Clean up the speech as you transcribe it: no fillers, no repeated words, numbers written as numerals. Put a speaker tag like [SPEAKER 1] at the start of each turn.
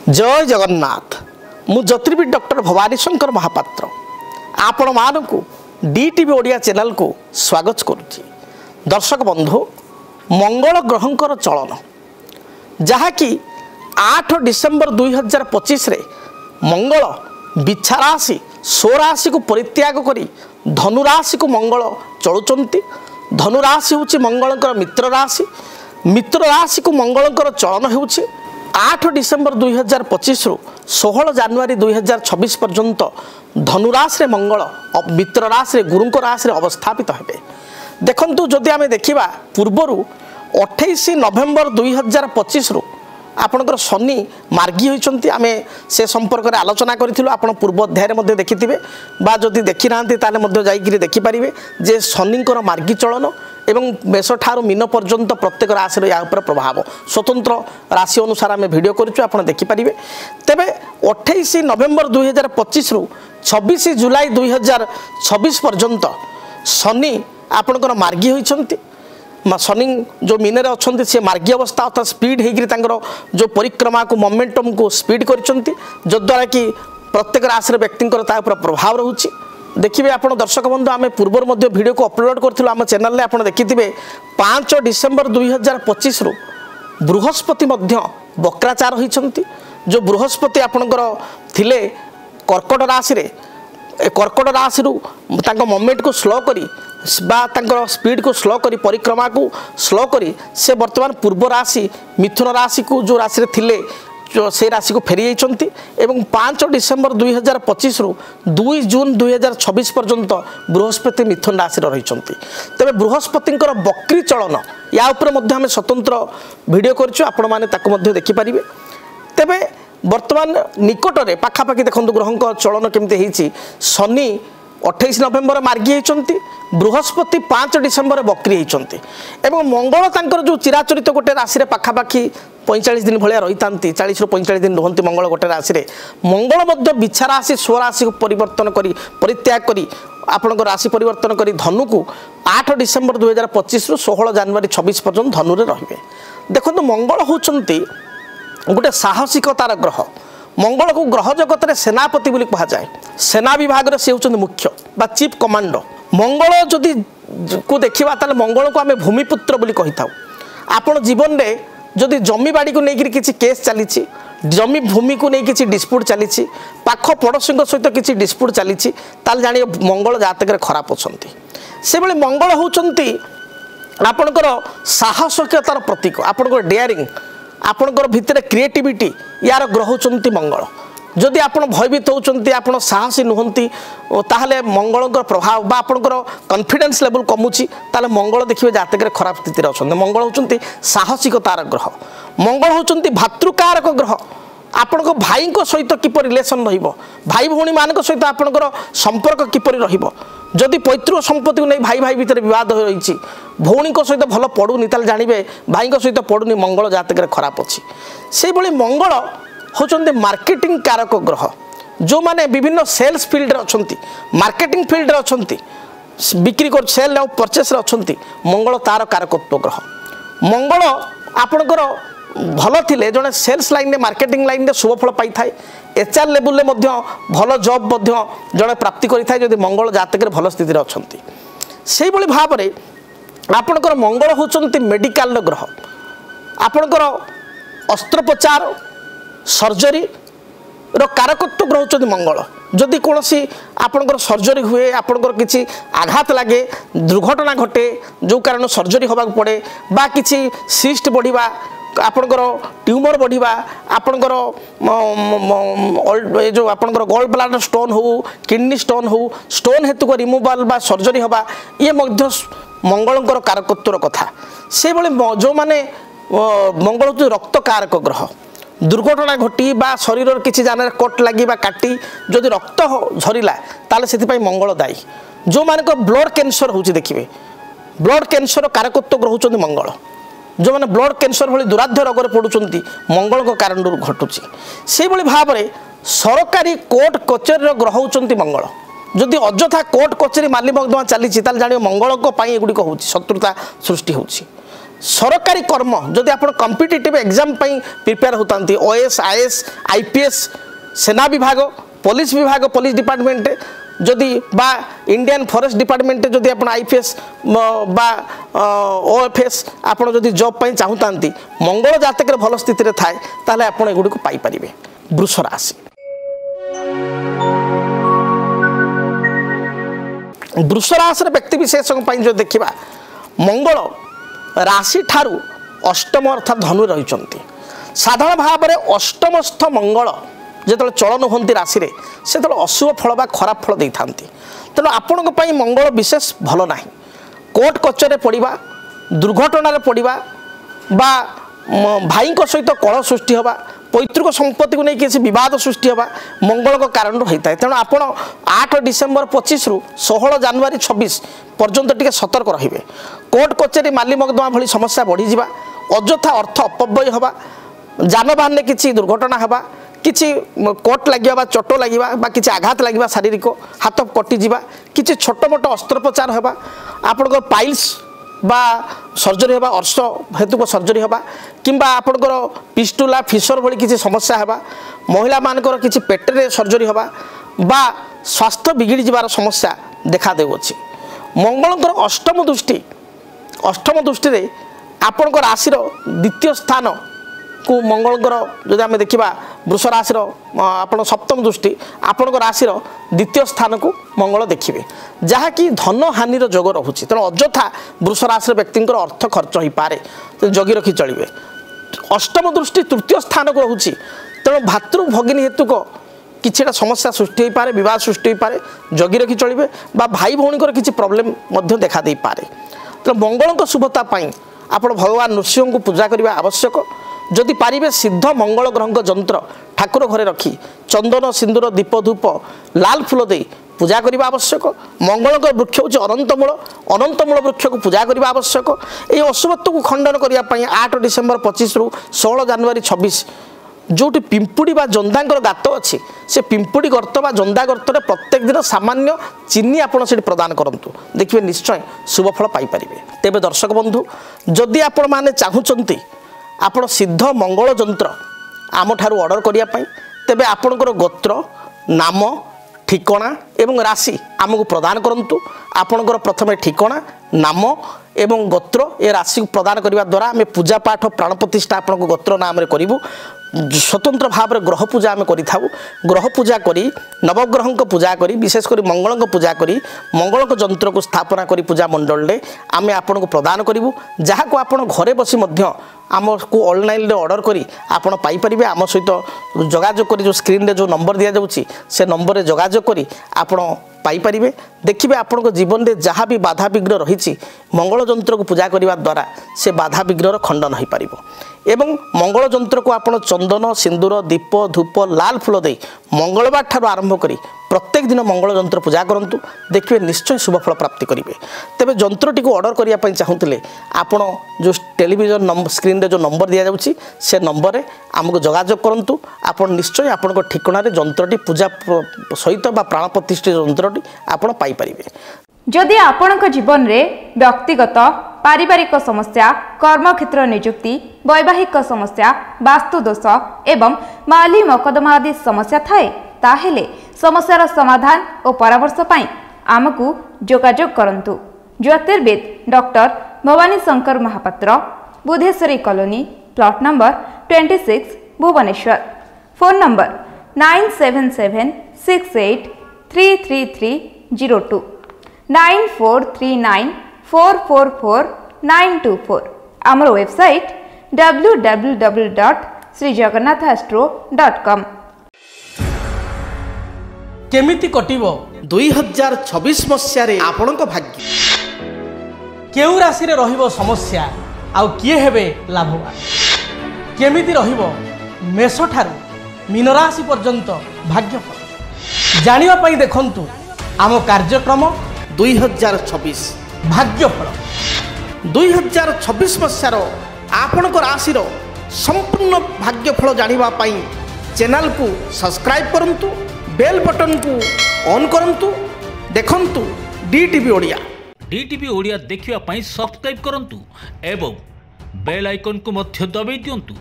[SPEAKER 1] जय जगन्नाथ मु ज्योतिर्विद डॉक्टर भवानी शंकर महापात्र आपण मानू डीटीवी ओडिया चैनल को स्वागत करुच्ची। दर्शक बंधु मंगल ग्रहंकर चलन जहाँकि 8 डिसेम्बर 2025 रे मंगल बिछा राशि स्वराशि को परित्याग करी धनुराशि को मंगल चलुचंती। धनुराशि हूँ मंगलकर मित्र राशि, मित्र राशि को मंगलकर चलन होउछि 8 डिसेम्बर 2025 रु 16 जनवरी 2026 पर्यंत धनुराशि रे मंगल मित्र राशि रे गुरुंक राशि रे अवस्थापित हेबे। देखंतु जदि आमे देखिबा पूर्वरु 28 नवेम्बर 2025 रु आपणकर शनि मार्गी होइचंती। आमे से संपर्क रे आलोचना करिथिलु, आपण पूर्व अध्याय रे मध्ये देखिथिबे बा जदि देखि नांती ताले मध्ये जाईकिरी देखि परिबे जे शनिंकर मार्गी चलन एवं मेष ठारू मीन पर्यंत प्रत्येक राशि या उपर प्रभाव स्वतंत्र राशि अनुसार आम भिड करूँ आप देखिपारे। तेबे 28 नवेम्बर 2025 रु 26 जुलाई 2026 पर्यंत शनि आपणकर मार्गी होइछंती। शनि जो मीन रे अच्छे से मार्गी अवस्था अर्थात स्पीड होकर जो परिक्रमा को मोमेंटम को स्पीड करछंती, जद्वारा कि प्रत्येक राशि व्यक्ति प्रभाव रोचे। देखिए आप दर्शक बंधु आम पूर्व वीडियो को अपलोड करूँ आम चैनल आप देखिए 5 डिसेम्बर 2025 रु बृहस्पति वक्राचार होइछंती। जो बृहस्पति आपणकर थिले कर्कट राशि रे कर्कट राशि मोमेंट को स्लो करी बा तांकर स्पीड को स्लो करी परिक्रमा को स्लो करी से वर्तमान पूर्व राशि मिथुन राशि को जो राशि रे थिले से राशि को फेरी जाइछंती एवं 5 डिसेम्बर 2025 रु 2 जून 2026 पर्यंत बृहस्पति मिथुन राशि रहिछंती। तबे बृहस्पतिंकर बक्री चलन या ऊपर मध्ये हम स्वतंत्र वीडियो करछु, आपण माने ताको मध्ये देखि परिबे। तबे वर्तमान निकट रे पाखापाखि देखंतु ग्रहंक चलन केमते हिची। शनि 28 नवेम्बर मार्गी होइछंती, बृहस्पति 5 डिसेम्बर बक्री होइछंती एवं मंगल तांकर जो चिराचरित गोटे राशि रे पाखापाखि 45 दिन भाया रही था। 40 ରୁ 45 दिन रुहंती मंगल गोटे राशि रे। मंगल मध्य बिछा राशि स्वराशि को परिवर्तन करी परित्याग करी आपन राशि परिवर्तन करी धनु को 8 डिसेम्बर 2025 रु 16 जनवरी 26 पर्यंत धनु रे रहिबे। देखो मंगल होचंती गोटे साहसिकतार ग्रह। मंगल को ग्रह जगत रे सेनापति बोली कहा जाए। सेना विभाग रे से होचंती मुख्य बा चीफ कमांडो। मंगल जदि को देखिबा ताले मंगल को आमे भूमिपुत्र बोली कहि थाउ। आपण जीवन रे जदि जमी बाड़ी को लेकर किसी केस चली, जमी भूमि को लेकिन किसी डिस्प्यूट चली, पाख पड़ोशी सहित किसी डिस्प्यूट चली, जान मंगल जातक खराब अच्छा। से भाई मंगल होती आपणकर साहसिकतार प्रतीक, आपणकर डेयरिंग, आपणकर भितर क्रिएटिविटी यार ग्रह होती मंगल। जदि आप भयभीत होती आप साहसी नुहति ताहले मंगल प्रभाव बा आपणकर कॉन्फिडेंस लेवल कमुची ताले मंगल देखिए जातक खराब स्थिति अच्छा। मंगल होती साहसिकतार ग्रह, मंगल होती भातृकारक ग्रह। आपण भाई सहित किपर रिलेसन भाई भौणी मान सहित आपणकर संपर्क किपर रदि पैतृक संपत्ति को नहीं भाई भाई भितर विवाद रही भौणी सहित भल पड़ूनी जानवे भाई सहित पड़ूनी मंगल जातक खराब अच्छी। से भाई मंगल होचंदे मार्केटिंग कारक ग्रह। जो माने विभिन्न सेल्स फील्ड रे अछंती, मार्केटिंग फील्ड रे अछंती, बिक्री कर सेल और परचेस रे अछंती, मंगल तार कारकत्व ग्रह। मंगल आपणकर भल थिले जने सेल्स लाइन रे मार्केटिंग लाइन रे शुभ फल पाई थाए। एचआर लेवल रे मध्य भल जॉब मध्य जने प्राप्ति करि थाए जदि मंगल जातक रे भल स्थिति रे अछंती। सेहि भली भाव रे आपणकर मंगल होचंती मेडिकल ग्रह। आपणकर अस्त्रोपचार सर्जरी रो कारकत्व ग्रह होचंती मंगल। जदि कौन आपणकर सर्जरी हुए, आपणकर किसी आघात लगे, दुर्घटना घटे जो कारण सर्जरी होगा पड़े बा किसी सिस्ट बढ़िबा, आपणकर ट्यूमर बढ़िबा, आपणकर जो आपणकर गॉल ब्लाडर स्टोन हो, किडनी स्टोन हो, स्टोन हेतु को रिमूवल बा सर्जरी होगा ये मध्य मंगलंकर कारकत्वर कथा। से भाई जो माने मंगल होती रक्त कारक ग्रह। दुर्घटना घटी बा शरीर किसी जान कट लगी बा काटी जदि रक्त झरला ताले से मंगल दायी। जो मान ब्लड कैंसर होची देखिए, ब्लड कैंसर कारकत्व ग्रह होचंती मंगल। जो मैंने ब्लड कैंसर भली दुराध्य रोग पड़ुंट मंगल को कारण घटुची। से भाई भाव में सरकारी कोर्ट कचेरी ग्रह होचंती मंगल। जदि अଯଥା कोर्ट कचेरी माली मकदमा चली जान मंगल एगुड़िक हो शत्रुता सृष्टि होची। सरकारी कर्म जदि आप कॉम्पिटिटिव एग्जाम प्रिपेयर होता ओएस आईएएस आईपीएस सेना विभाग पुलिस विभाग पुलिस डिपार्टमेंट जदि बा इंडियन फॉरेस्ट डिपार्टमेंट जदि आप आईपीएस बा ओएफएस आप जदि जॉब पाई चाहता मंगल जातक भल स्थित थाए ताले आप एगुड़ी को पाई परिबे। वृष राशि वृष राशि व्यक्ति विशेष जो देखा मंगल राशि ठारू अष्टम अर्थात धनु रही साधारण भाव में अष्टमस्थ मंगल जो चलन होती राशि से अशुभ फल बा खराब फल दे था तेणु आपण मंगल विशेष भल ना कोर्ट कचरे पड़ा दुर्घटन पड़ा बा भाई सहित कलह सृष्टि होगा पैतृक संपत्ति को नहीं किसी बद सृष्टि होगा मंगल का कारण होता है तेणु आप 8 डिसेम्बर 25 रु 16 जनवरी 26 पर्यंत टे सतर्क रे कोर्ट कचेरी माली मकदमा भली समस्या बढ़ी जावा अଯଥା अर्थ अपव्यय होगा जानवाहन किसी दुर्घटना होगा किसी कोट लगे चोट लगे कि आघात लगे शारीरिक हाथ कटिजा कि छोट मोट अस्त्रोपचार होगा आपण पाइल्स बा सर्जरी होगा अर्श हेतुक सर्जरी होगा किंबा आपणकर पिस्टुला फिशर भली किसी समस्या होगा महिला मानकर किसी पेटरे सर्जरी होगा बा स्वास्थ्य बिगिड़ी जबार समस्या देखा देउछि। मंगलकर अष्टम दृष्टि रे आपणकर राशि द्वितीय स्थान को मंगलकर जदि आम देखा वृष राशि आप सप्तम दृष्टि आपण राशि द्वितीय स्थान को मंगल देखिए जहाँकि धन हानि जोग रोचे तेणु अଯଥା वृष राशि व्यक्ति अर्थ खर्च हो पारे जगी रखी चलिए। अष्टम दृष्टि तृतीय स्थान को रोचे तेणु भातृ भगिनी हेतुक किसी समस्या सृष्टि हो पारे विवाद सृष्टि हो पारे जगी रखी चलिए भाई भौणी किसी प्रोब्लेम देखा दे पारे तेणु मंगल शुभता आप भगवान नृसिंह को पूजा करने आवश्यक जदि पारिबे सिद्ध मंगल ग्रह जंत्र ठाकुर घरे रखी चंदन सिंदूर दीप धूप लाल फूल दे पूजा करने आवश्यक। मंगल वृक्ष हूँ अनंतमूल वृक्ष को पूजा करने आवश्यक। ये अशुभत्व को खंडन करने 8 डिसेम्बर 25 रु 16 जनवरी 26 जोटी पिंपुड़ी बा जंदांकर गात अच्छी से पिंपुड़ी गर्त बा जंदा गर्त प्रत्येक दिन सामान्य चीनी आपड़ से प्रदान करूँ देखिए निश्चय शुभफल पाइपर। तेज दर्शक बंधु जदि आपण मैंने चाहूँगी आपण सिद्ध मंगल जंत्र आम ठारू ऑर्डर करने तेबे आपणकर गोत्र नाम ठिकणा एवं राशि आमको प्रदान करंतु। आपणकर प्रथमे ठिकणा नाम एवं गोत्र ए राशि को प्रदान करने द्वारा आम पूजा पाठ प्राण प्रतिष्ठा आपण गोत्र नाम करूँ स्वतंत्र भाव में ग्रह पूजा आम करूँ ग्रह पूजा करी नवग्रह को पूजा करी विशेषकर मंगल को पूजा करी मंगल को जंत्र को स्थापना करी पूजा मंडल में आम आपन को प्रदान करूँ जहाँ को आप घरे बसी आम को ऑनलाइन ऑर्डर करी आपण पाइपर आम सहित जोगाजोग करी जो स्क्रीन रे जो नंबर दि जाऊँगी से नंबर में जोगाजोग करी आपण पाइपर देखिए आपण जीवन में जहाँ भी बाधा विघ्न रही मंगल जंत्र को पूजा करने द्वारा से बाधा विघ्नर खंडन हो पार एवं मंगल जंत्र को आपण चंदन सिंदूर दीप धूप लाल फूल दे मंगलवार ठार आरंभ करी प्रत्येक दिन मंगल जंत्र पूजा करंतु देखिए निश्चय शुभफल प्राप्ति करेंगे। तेज जंत्रटी को ऑर्डर करने चाहूँगे आपण जो टेलीविजन स्क्रीन रे जो नंबर दि जाऊँगी से नंबर में आमको जोगाजोग करूँ आप निश्चय आपण ठिकाना जंत्रटी पूजा सहित प्राण प्रतिष्ठित जंत्रटी आपण पाइपर।
[SPEAKER 2] जदि आपणक जीवन में व्यक्तिगत पारिवारिक समस्या कर्मक्षेत्र नियुक्ति वैवाहिक समस्या वास्तु दोष एवं माली मकदमा आदि समस्या थाए ताहेले समस्यार समाधान और परामर्श पाई आमको जोगाजोग करंतु। ज्योतिर्विद doctor Bhabani Shankar Mahapatra Budheswari colony plot number 26 Bhubaneswar. Phone number 9776833302 9439444924 आमर वेबसाइट www.srijagannathastro.com।
[SPEAKER 1] केमिति कटिबो 2026 मसियारे आपणक भाग्य केउ राशि रे रहिबो समस्या आउ किए हेबे लाभवान केमिति रहिबो मेष ठारू मीन राशि पर्यंत भाग्यफल जानिबा पई देखंतु आम कार्यक्रम 2026 भाग्यफल 2026 मसियार आपणक राशि संपूर्ण भाग्यफल जानिबा पई चैनल को सब्सक्राइब करंतु बेल बटन को ऑन करंतु देखंतु डीटीवी ओडिया
[SPEAKER 3] डीटीवी ओडिया देखिवा पई सब्सक्राइब करंतु एवं बेल आइकन को मध्य दबाई दियंतु